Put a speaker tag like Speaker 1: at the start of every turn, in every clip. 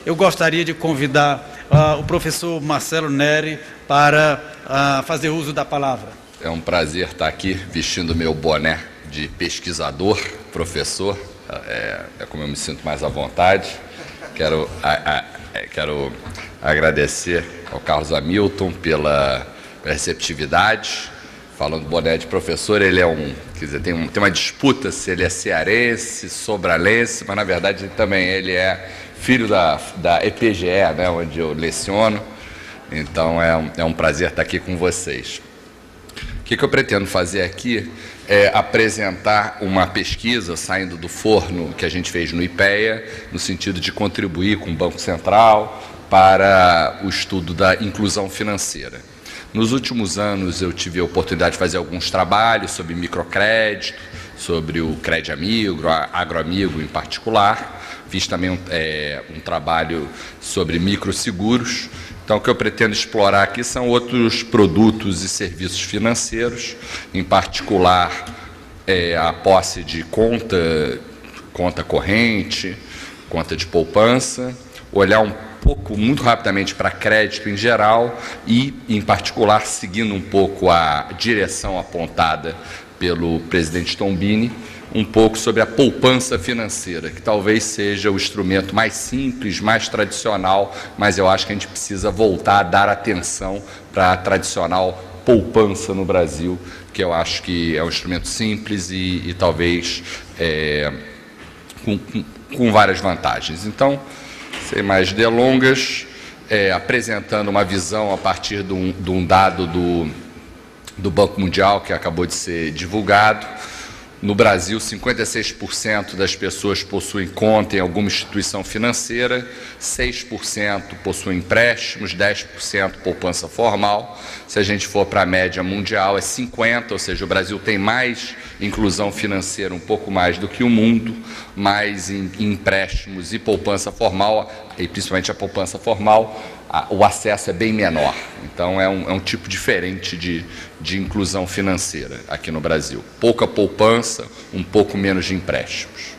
Speaker 1: eu gostaria de convidar o professor Marcelo Neri para fazer uso da palavra.
Speaker 2: É um prazer estar aqui vestindo meu boné de pesquisador, professor, é como eu me sinto mais à vontade. Quero agradecer ao Carlos Hamilton pela receptividade. Falando boné de professor, ele é quer dizer, tem uma disputa se ele é cearense, sobralense, mas na verdade também ele é filho da EPGE, né, onde eu leciono. Então é um prazer estar aqui com vocês. O que eu pretendo fazer aqui é apresentar uma pesquisa saindo do forno que a gente fez no IPEA, no sentido de contribuir com o Banco Central para o estudo da inclusão financeira. Nos últimos anos eu tive a oportunidade de fazer alguns trabalhos sobre microcrédito, sobre o Crédito Amigo, Agroamigo em particular. Fiz também um trabalho sobre microseguros. Então, o que eu pretendo explorar aqui são outros produtos e serviços financeiros, em particular a posse de conta corrente, conta de poupança, olhar muito rapidamente para crédito em geral e, em particular, seguindo um pouco a direção apontada pelo presidente Tombini, um pouco sobre a poupança financeira, que talvez seja o instrumento mais simples, mais tradicional, mas eu acho que a gente precisa voltar a dar atenção para a tradicional poupança no Brasil, que eu acho que é um instrumento simples e talvez com várias vantagens. Então, sem mais delongas, apresentando uma visão a partir de um dado do Banco Mundial que acabou de ser divulgado. No Brasil, 56% das pessoas possuem conta em alguma instituição financeira, 6% possuem empréstimos, 10% poupança formal. Se a gente for para a média mundial, é 50%, ou seja, o Brasil tem mais inclusão financeira, um pouco mais do que o mundo, mais em empréstimos e poupança formal, e principalmente a poupança formal, o acesso é bem menor. Então, é um tipo diferente de inclusão financeira aqui no Brasil. Pouca poupança, um pouco menos de empréstimos.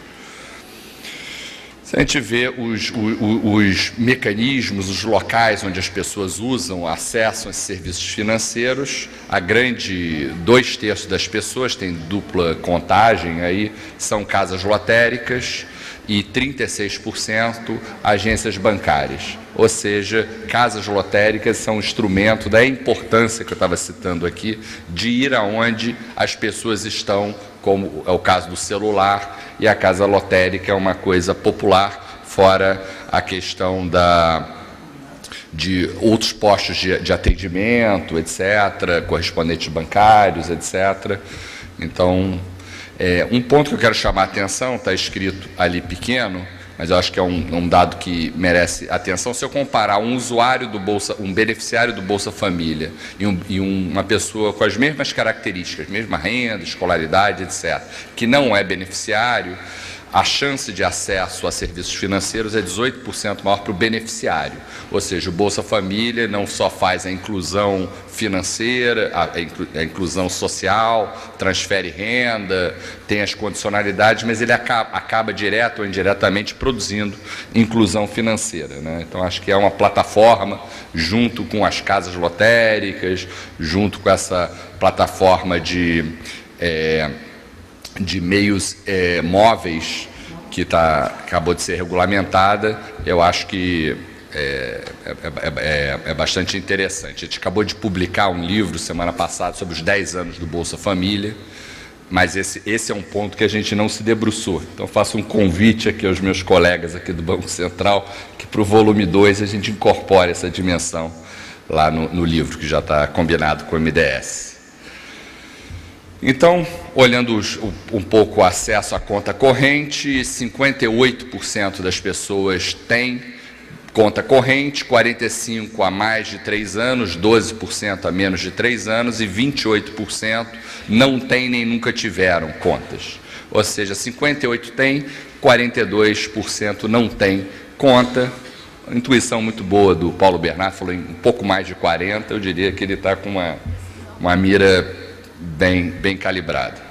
Speaker 2: Se a gente vê os mecanismos, os locais onde as pessoas acessam esses serviços financeiros, 2/3 das pessoas, tem dupla contagem aí, são casas lotéricas, e 36% agências bancárias. Ou seja, casas lotéricas são um instrumento da importância que eu estava citando aqui, de ir aonde as pessoas estão, como é o caso do celular, e a casa lotérica é uma coisa popular, fora a questão de outros postos de atendimento, etc., correspondentes bancários, etc. Então, um ponto que eu quero chamar a atenção, está escrito ali pequeno, mas eu acho que é um dado que merece atenção. Se eu comparar um beneficiário do Bolsa Família e uma pessoa com as mesmas características, mesma renda, escolaridade, etc., que não é beneficiário, a chance de acesso a serviços financeiros é 18% maior para o beneficiário. Ou seja, o Bolsa Família não só faz a inclusão financeira, a inclusão social, transfere renda, tem as condicionalidades, mas ele acaba direto ou indiretamente produzindo inclusão financeira, né? Então, acho que é uma plataforma, junto com as casas lotéricas, junto com essa plataforma de meios móveis que acabou de ser regulamentada, eu acho que é bastante interessante. A gente acabou de publicar um livro semana passada sobre os 10 anos do Bolsa Família, mas esse é um ponto que a gente não se debruçou. Então, faço um convite aqui aos meus colegas aqui do Banco Central, que para o volume 2 a gente incorpore essa dimensão lá no livro, que já está combinado com o MDS. Então, olhando um pouco o acesso à conta corrente, 58% das pessoas têm conta corrente, 45% a mais de 3 anos, 12% a menos de 3 anos e 28% não têm nem nunca tiveram contas. Ou seja, 58% tem, 42% não tem conta. Uma intuição muito boa do Paulo Bernardo, falou em um pouco mais de 40%, eu diria que ele está com uma mira bem calibrada.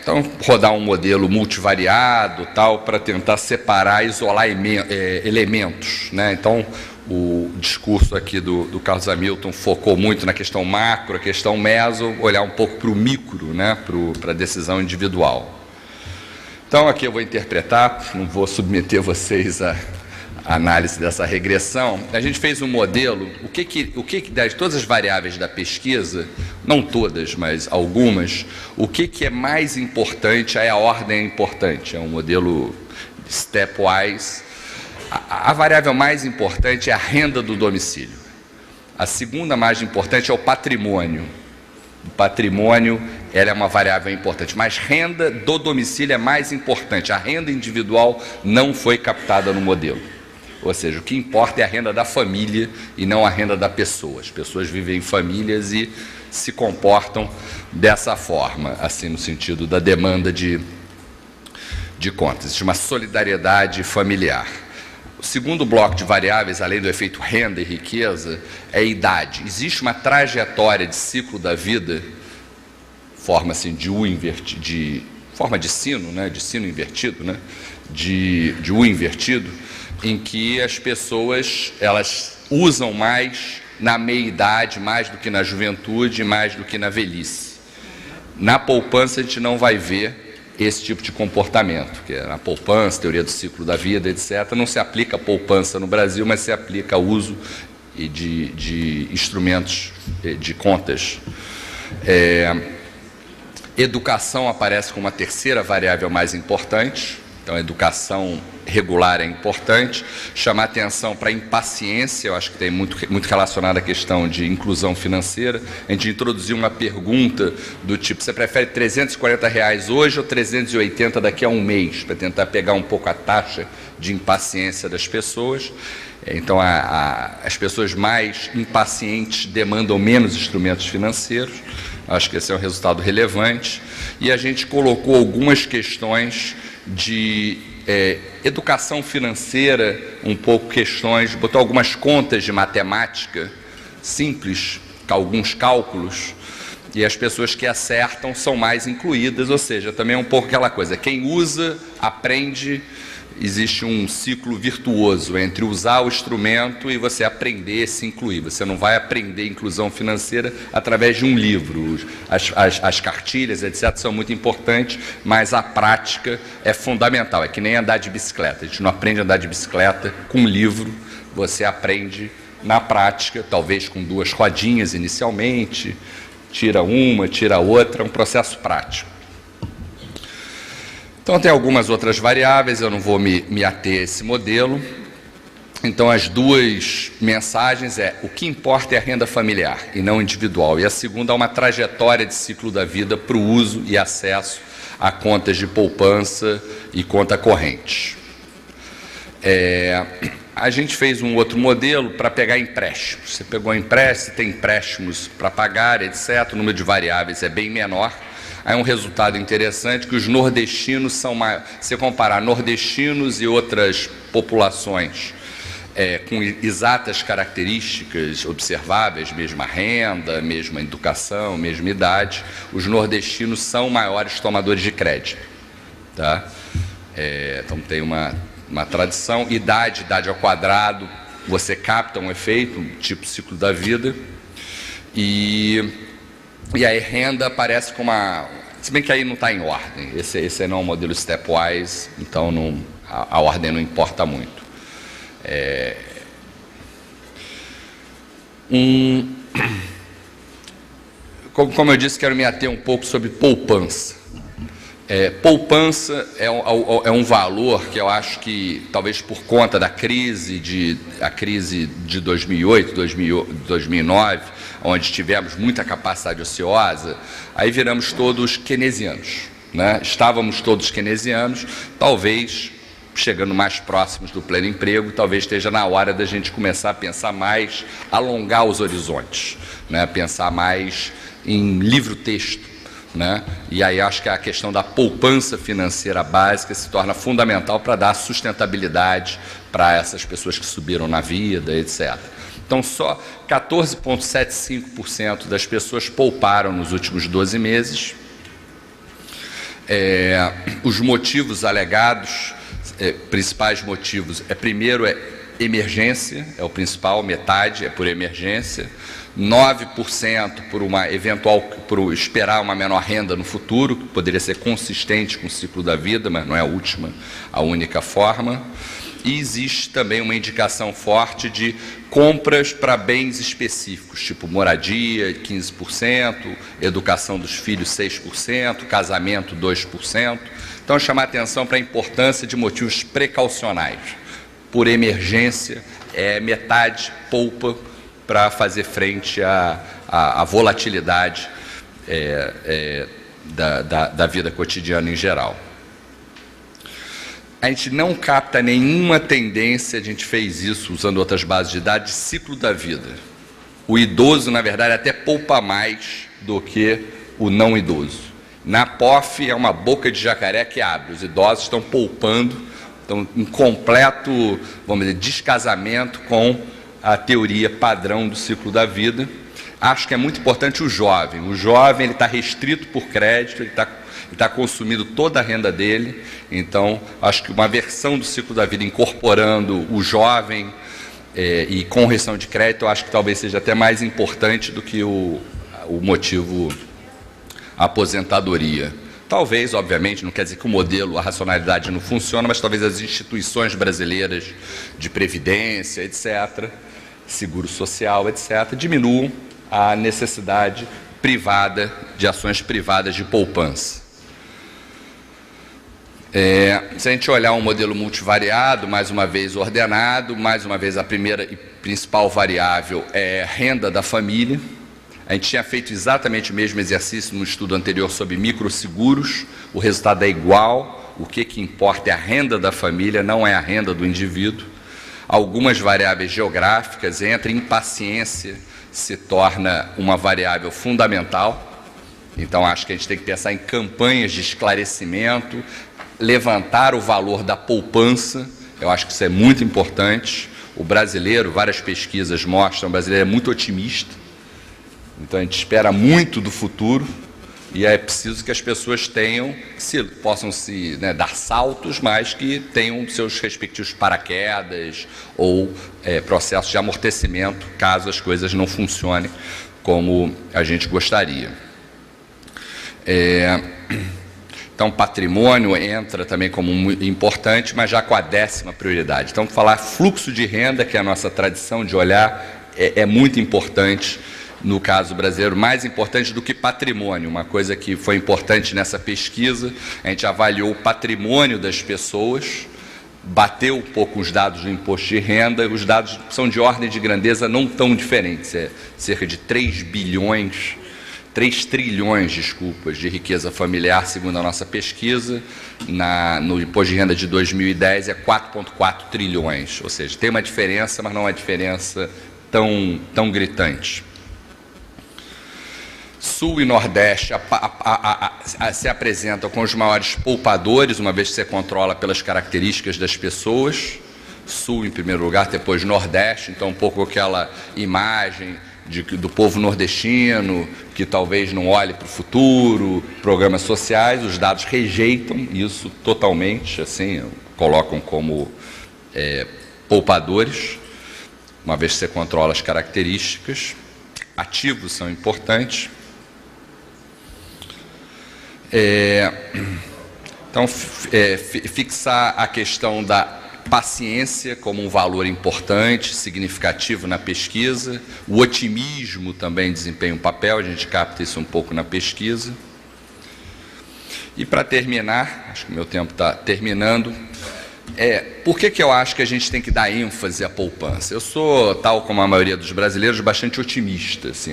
Speaker 2: Então, rodar um modelo multivariado, tal, para tentar separar, isolar elementos, né? Então, o discurso aqui do Carlos Hamilton focou muito na questão macro, a questão meso, olhar um pouco para o micro, né? Para a decisão individual. Então, aqui eu vou interpretar, não vou submeter vocês a análise dessa regressão. A gente fez um modelo, o que das todas as variáveis da pesquisa, não todas, mas algumas, o que é mais importante, aí a ordem é importante, é um modelo stepwise. A variável mais importante é a renda do domicílio. A segunda mais importante é o patrimônio. O patrimônio, ela é uma variável importante, mas renda do domicílio é mais importante. A renda individual não foi captada no modelo. Ou seja, o que importa é a renda da família e não a renda da pessoa. As pessoas vivem em famílias e se comportam dessa forma, assim, no sentido da demanda de contas. Existe uma solidariedade familiar. O segundo bloco de variáveis, além do efeito renda e riqueza, é a idade. Existe uma trajetória de ciclo da vida, forma assim de U invertido, forma de sino, né, de sino invertido, né, de U invertido, em que as pessoas elas usam mais na meia-idade, mais do que na juventude, mais do que na velhice. Na poupança a gente não vai ver esse tipo de comportamento, que é na poupança, teoria do ciclo da vida, etc. Não se aplica a poupança no Brasil, mas se aplica ao uso de instrumentos de contas. Educação aparece como a terceira variável mais importante. Então, a educação regular é importante. Chamar atenção para a impaciência, eu acho que tem muito relacionado à questão de inclusão financeira. A gente introduziu uma pergunta do tipo, você prefere R$340 hoje ou 380 daqui a um mês? Para tentar pegar um pouco a taxa de impaciência das pessoas. Então, as pessoas mais impacientes demandam menos instrumentos financeiros. Acho que esse é um resultado relevante. E a gente colocou algumas questões de educação financeira, um pouco questões, botou algumas contas de matemática simples, alguns cálculos, e as pessoas que acertam são mais incluídas, ou seja, também é um pouco aquela coisa, quem usa, aprende. Existe um ciclo virtuoso entre usar o instrumento e você aprender a se incluir. Você não vai aprender inclusão financeira através de um livro. As cartilhas, etc., são muito importantes, mas a prática é fundamental. É que nem andar de bicicleta. A gente não aprende a andar de bicicleta com um livro, você aprende na prática, talvez com 2 rodinhas inicialmente, tira uma, tira outra, é um processo prático. Então, tem algumas outras variáveis, eu não vou me ater a esse modelo. Então, as duas mensagens o que importa é a renda familiar e não individual. E a segunda é uma trajetória de ciclo da vida para o uso e acesso a contas de poupança e conta corrente. A gente fez um outro modelo para pegar empréstimos. Você pegou empréstimo, tem empréstimos para pagar, etc. O número de variáveis é bem menor. Aí um resultado interessante que os nordestinos são mais... Se comparar nordestinos e outras populações com exatas características observáveis, mesma renda, mesma educação, mesma idade, os nordestinos são maiores tomadores de crédito. Tá? Então tem uma tradição, idade ao quadrado, você capta um efeito, um tipo de ciclo da vida, e aí renda aparece com uma... Se bem que aí não está em ordem, esse não é um modelo stepwise, então a ordem não importa muito. Como eu disse, quero me ater um pouco sobre poupança. Poupança é um valor que eu acho que, talvez por conta da crise de 2008, 2009, onde tivemos muita capacidade ociosa, aí viramos todos keynesianos, né? Estávamos todos keynesianos, talvez, chegando mais próximos do pleno emprego, talvez esteja na hora da gente começar a pensar mais, alongar os horizontes, né? Pensar mais em livro-texto, né? E aí acho que a questão da poupança financeira básica se torna fundamental para dar sustentabilidade para essas pessoas que subiram na vida, etc. Então, só 14,75% das pessoas pouparam nos últimos 12 meses. Os motivos alegados, principais motivos, primeiro emergência, é o principal, metade é por emergência, 9% por esperar uma menor renda no futuro, que poderia ser consistente com o ciclo da vida, mas não é a única forma. E existe também uma indicação forte de compras para bens específicos, tipo moradia, 15%, educação dos filhos, 6%, casamento, 2%. Então, chamar atenção para a importância de motivos precaucionais. Por emergência, metade poupa para fazer frente à volatilidade da vida cotidiana em geral. A gente não capta nenhuma tendência, a gente fez isso usando outras bases de dados, de ciclo da vida. O idoso, na verdade, até poupa mais do que o não idoso. Na POF é uma boca de jacaré que abre, os idosos estão poupando, estão em completo, vamos dizer, descasamento com a teoria padrão do ciclo da vida. Acho que é muito importante o jovem. O jovem ele está restrito por crédito, ele está consumindo toda a renda dele. Então, acho que uma versão do ciclo da vida incorporando o jovem e correção de crédito, acho que talvez seja até mais importante do que o motivo aposentadoria. Talvez, obviamente, não quer dizer que o modelo, a racionalidade não funciona, mas talvez as instituições brasileiras de previdência, etc., seguro social, etc., diminuam a necessidade privada, de ações privadas de poupança. Se a gente olhar um modelo multivariado, mais uma vez ordenado, mais uma vez a primeira e principal variável é renda da família. A gente tinha feito exatamente o mesmo exercício no estudo anterior sobre microseguros, o resultado é igual, o que importa é a renda da família, não é a renda do indivíduo. Algumas variáveis geográficas, entre impaciência, se torna uma variável fundamental. Então, acho que a gente tem que pensar em campanhas de esclarecimento, levantar o valor da poupança, eu acho que isso é muito importante. O brasileiro, várias pesquisas mostram, o brasileiro é muito otimista, então a gente espera muito do futuro e é preciso que as pessoas possam dar saltos, mas que tenham seus respectivos paraquedas ou processos de amortecimento, caso as coisas não funcionem como a gente gostaria. Então, patrimônio entra também como importante, mas já com a 10ª prioridade. Então, falar fluxo de renda, que é a nossa tradição de olhar, é muito importante no caso brasileiro, mais importante do que patrimônio. Uma coisa que foi importante nessa pesquisa, a gente avaliou o patrimônio das pessoas, bateu um pouco os dados do imposto de renda, os dados são de ordem de grandeza não tão diferentes, cerca de 3 trilhões, de riqueza familiar, segundo a nossa pesquisa. No imposto de renda de 2010 é 4,4 trilhões, ou seja, tem uma diferença, mas não é uma diferença tão gritante. Sul e Nordeste se apresentam com os maiores poupadores, uma vez que você controla pelas características das pessoas. Sul em primeiro lugar, depois Nordeste, então um pouco aquela imagem do povo nordestino, que talvez não olhe para o futuro, programas sociais. Os dados rejeitam isso totalmente, assim, colocam como poupadores, uma vez que você controla as características. Ativos são importantes. Então, fixar a questão da paciência como um valor importante, significativo na pesquisa. O otimismo também desempenha um papel, a gente capta isso um pouco na pesquisa. E para terminar, acho que o meu tempo está terminando, por que eu acho que a gente tem que dar ênfase à poupança? Eu sou, tal como a maioria dos brasileiros, bastante otimista, assim,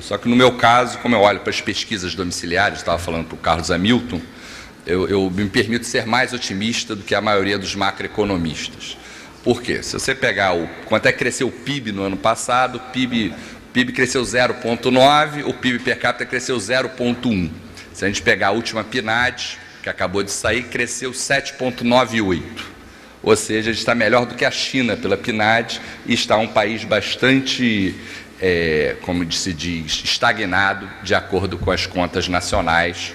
Speaker 2: só que no meu caso, como eu olho para as pesquisas domiciliares, estava falando para o Carlos Hamilton, eu me permito ser mais otimista do que a maioria dos macroeconomistas. Por quê? Se você pegar quanto é que cresceu o PIB no ano passado, o PIB cresceu 0,9, o PIB per capita cresceu 0,1. Se a gente pegar a última PNAD, que acabou de sair, cresceu 7,98. Ou seja, a gente está melhor do que a China pela PNAD e está um país bastante, como se diz, estagnado de acordo com as contas nacionais.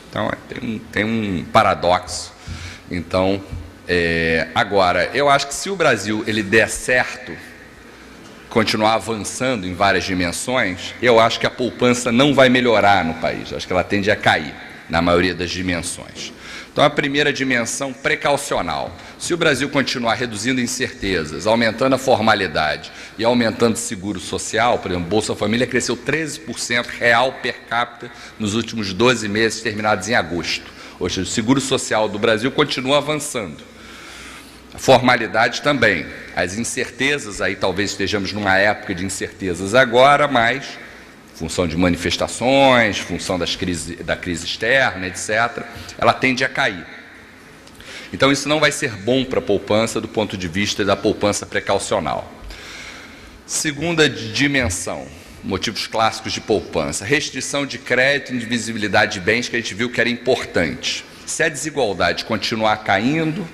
Speaker 2: Então, Então, tem um paradoxo. Então, agora, eu acho que se o Brasil ele der certo, continuar avançando em várias dimensões, eu acho que a poupança não vai melhorar no país. Eu acho que ela tende a cair na maioria das dimensões. Então, a primeira dimensão, precaucional. Se o Brasil continuar reduzindo incertezas, aumentando a formalidade e aumentando o seguro social, por exemplo, Bolsa Família cresceu 13% real per capita nos últimos 12 meses, terminados em agosto. Ou seja, o seguro social do Brasil continua avançando. A formalidade também. As incertezas, aí talvez estejamos numa época de incertezas agora, mas função de manifestações, função da crise externa, etc., ela tende a cair. Então, isso não vai ser bom para a poupança do ponto de vista da poupança precaucional. Segunda dimensão, motivos clássicos de poupança, restrição de crédito, indivisibilidade de bens, que a gente viu que era importante. Se a desigualdade continuar caindo,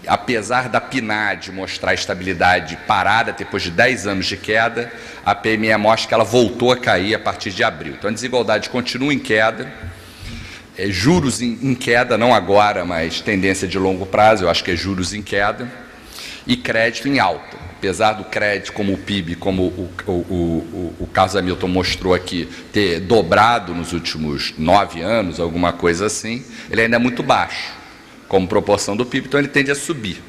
Speaker 2: apesar da PNAD mostrar estabilidade parada depois de 10 anos de queda, a PME mostra que ela voltou a cair a partir de abril. Então, a desigualdade continua em queda, juros em queda, não agora, mas tendência de longo prazo, eu acho que é juros em queda, e crédito em alta. Apesar do crédito, como o PIB, como o Carlos Hamilton mostrou aqui, ter dobrado nos últimos 9 anos, alguma coisa assim, ele ainda é muito baixo como proporção do PIB, então ele tende a subir,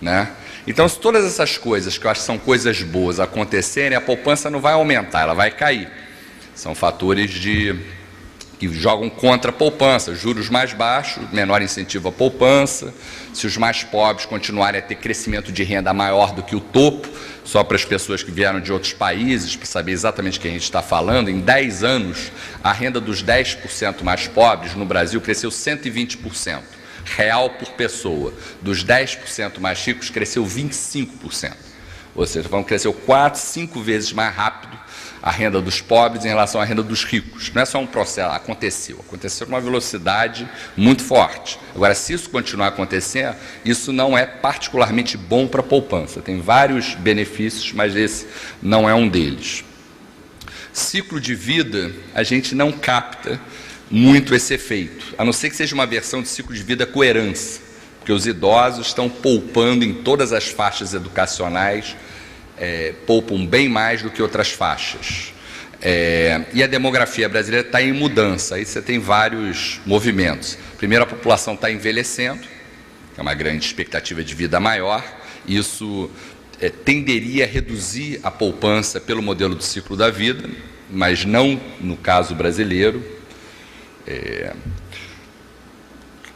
Speaker 2: né? Então, se todas essas coisas, que eu acho que são coisas boas, acontecerem, a poupança não vai aumentar, ela vai cair. São fatores que jogam contra a poupança, juros mais baixos, menor incentivo à poupança, se os mais pobres continuarem a ter crescimento de renda maior do que o topo, só para as pessoas que vieram de outros países, para saber exatamente o que a gente está falando, em 10 anos, a renda dos 10% mais pobres no Brasil cresceu 120%. Real por pessoa. Dos 10% mais ricos, cresceu 25%. Ou seja, cresceu 4, 5 vezes mais rápido a renda dos pobres em relação à renda dos ricos. Não é só um processo, aconteceu numa velocidade muito forte. Agora, se isso continuar acontecendo, isso não é particularmente bom para a poupança. Tem vários benefícios, mas esse não é um deles. Ciclo de vida, a gente não capta muito esse efeito, a não ser que seja uma versão de ciclo de vida com herança, porque os idosos estão poupando em todas as faixas educacionais, poupam bem mais do que outras faixas. E a demografia brasileira está em mudança, aí você tem vários movimentos. Primeiro, a população está envelhecendo, que é uma grande expectativa de vida maior, isso tenderia a reduzir a poupança pelo modelo do ciclo da vida, mas não no caso brasileiro,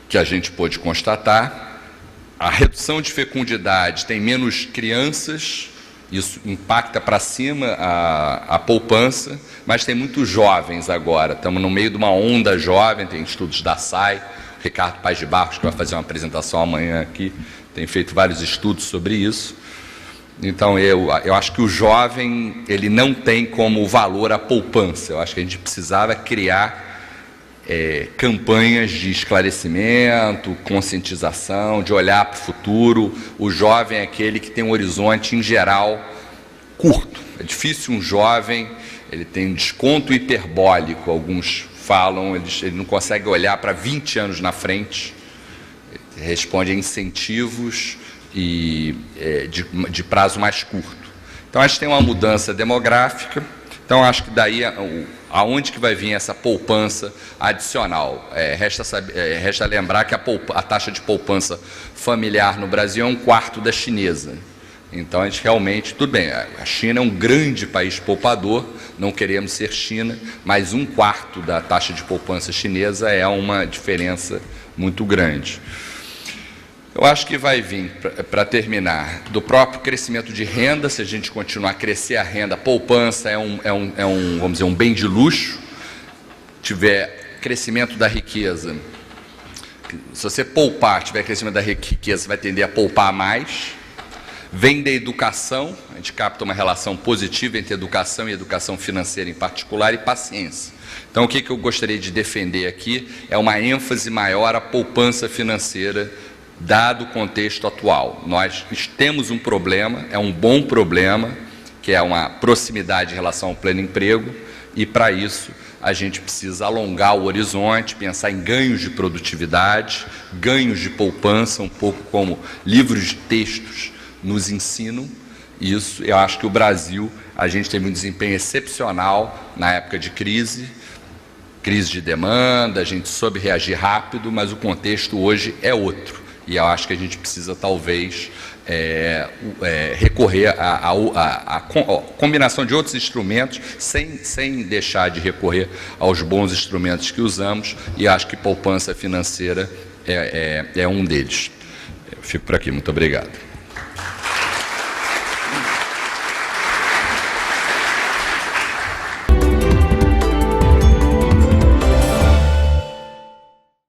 Speaker 2: que a gente pôde constatar. A redução de fecundidade, tem menos crianças, isso impacta para cima a poupança, mas tem muitos jovens agora, estamos no meio de uma onda jovem, tem estudos da SAI, o Ricardo Paz de Barros, que vai fazer uma apresentação amanhã aqui, tem feito vários estudos sobre isso. Então, eu acho que o jovem, ele não tem como valor a poupança, eu acho que a gente precisava criar campanhas de esclarecimento, conscientização, de olhar para o futuro. O jovem é aquele que tem um horizonte, em geral, curto. É difícil um jovem, ele tem um desconto hiperbólico, alguns falam, ele não consegue olhar para 20 anos na frente, responde a incentivos de prazo mais curto. Então, acho que tem uma mudança demográfica. Então, acho que daí, aonde que vai vir essa poupança adicional? Resta lembrar que a taxa de poupança familiar no Brasil é 1/4 da chinesa. Então, a gente realmente, tudo bem, a China é um grande país poupador, não queremos ser China, mas 1/4 da taxa de poupança chinesa é uma diferença muito grande. Eu acho que vai vir, para terminar, do próprio crescimento de renda. Se a gente continuar a crescer a renda, a poupança vamos dizer, um bem de luxo. Tiver crescimento da riqueza, se você poupar, tiver crescimento da riqueza, você vai tender a poupar mais. Vem da educação, a gente capta uma relação positiva entre educação e educação financeira em particular, e paciência. Então, o que eu gostaria de defender aqui é uma ênfase maior à poupança financeira, dado o contexto atual. Nós temos um problema, é um bom problema, que é uma proximidade em relação ao pleno emprego, e para isso a gente precisa alongar o horizonte, pensar em ganhos de produtividade, ganhos de poupança, um pouco como livros de textos nos ensinam. Isso, eu acho que o Brasil, a gente teve um desempenho excepcional na época de crise de demanda, a gente soube reagir rápido, mas o contexto hoje é outro. E eu acho que a gente precisa, talvez, recorrer à combinação de outros instrumentos, sem deixar de recorrer aos bons instrumentos que usamos, e acho que poupança financeira é um deles. Eu fico por aqui. Muito obrigado.